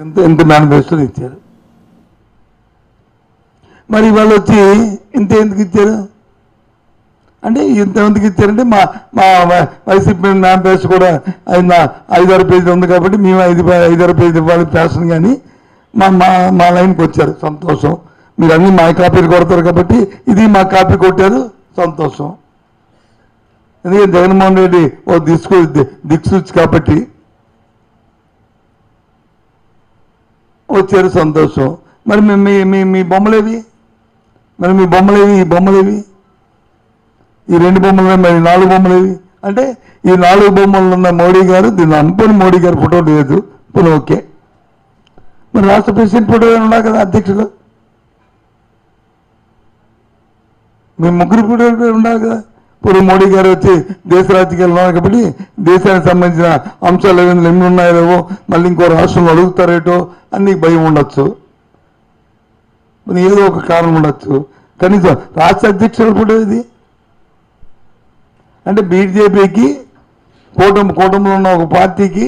ఎంత మేనిఫెస్టోని ఇచ్చారు. మరి వాళ్ళు వచ్చి ఇంత ఎందుకు ఇచ్చారు అంటే ఇంతమందికి ఇచ్చారంటే మా మా వైసీపీ మేనిఫెస్టో కూడా 5-6 పేజీలు ఉంది కాబట్టి మేము 5-6 పేజీలు ఇవ్వాలి ఫ్యాషన్ కానీ మా లైన్కి వచ్చారు, సంతోషం. మీరు అన్నీ మా కాపీలు కొడతారు కాబట్టి ఇది మా కాపీ కొట్టారు, సంతోషం. ఎందుకంటే జగన్మోహన్ రెడ్డి ఓ దిక్సూచి కాబట్టి వచ్చారు, సంతోషం. మరి మీ బొమ్మలేవి, మరి మీ బొమ్మలేవి, ఈ బొమ్మలేవి, ఈ 2 బొమ్మలు, మరి 4 బొమ్మలేవి అంటే ఈ 4 బొమ్మలు ఉన్న మోడీ గారు, దీన్ని అనుకుని మోడీ గారు ఫోటో లేదు, ఇప్పుడు ఓకే. మరి రాష్ట్ర ప్రెసిడెంట్ ఫోటో ఉన్నా కదా అధ్యక్షులు, మీ ముగ్గురు ఫోటో ఉండాలి కదా. ఇప్పుడు మోడీ గారు వచ్చి దేశ రాజకీయాలు ఉన్నారు కాబట్టి దేశానికి సంబంధించిన అంశాలు ఎన్ని ఉన్నాయో మళ్ళీ ఇంకో రాష్ట్రంలో అడుగుతారేటో అన్ని భయం ఉండొచ్చు, ఏదో ఒక కారణం ఉండొచ్చు. కనీసం రాష్ట్ర అధ్యక్షుల ఫోటో ఇది అంటే బీజేపీకి కూటమిలో ఉన్న ఒక పార్టీకి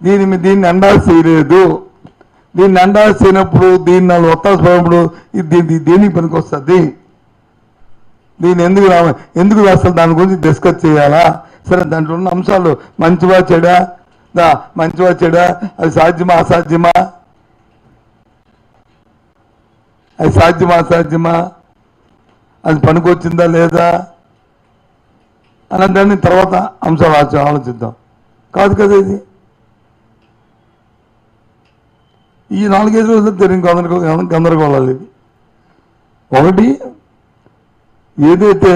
దీన్ని అండాల్సి చేయలేదు. దీన్ని అండాల్సి చేయనప్పుడు, దీన్ని వాళ్ళు ఒత్తాసపడినప్పుడు దేనికి పనికి వస్తుంది, దీన్ని ఎందుకు అసలు దాని గురించి డిస్కస్ చేయాలా? సరే, దాంట్లో ఉన్న అంశాలు మంచివా చెడా, అది సాధ్యమా అసాధ్యమా, అది సాధ్యమా అసాధ్యమా, అది పనికొచ్చిందా లేదా అన్న దాన్ని తర్వాత అంశాలు ఆలోచిద్దాం. కాదు కదా ఇది. ఈ 4-5 రోజులు తెలియని గందరగోళాలు ఇవి. ఒకటి, ఏదైతే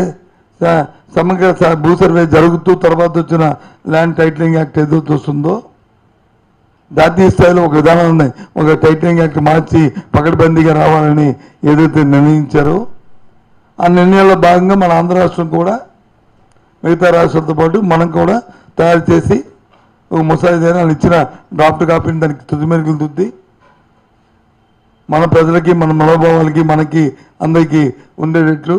సమగ్ర భూ సర్వే జరుగుతూ తర్వాత వచ్చిన ల్యాండ్ టైటిలింగ్ యాక్ట్ ఏదైతే వస్తుందో జాతీయ స్థాయిలో ఒక విధానాన్ని, ఒక టైటిలింగ్ యాక్ట్ మార్చి పకడ్బందీగా రావాలని ఏదైతే నిర్ణయించారో ఆ నిర్ణయాల్లో భాగంగా మన ఆంధ్ర రాష్ట్రం కూడా మిగతా రాష్ట్రాలతో పాటు మనం కూడా తయారు చేసి ఒక ముసాయిదా ఇచ్చిన డ్రాఫ్ట్ కాపీని దానికి తుది మెరుగులు దిద్ది మన ప్రజలకి, మన మనోభావాలకి, మనకి అందరికీ ఉండేటట్లు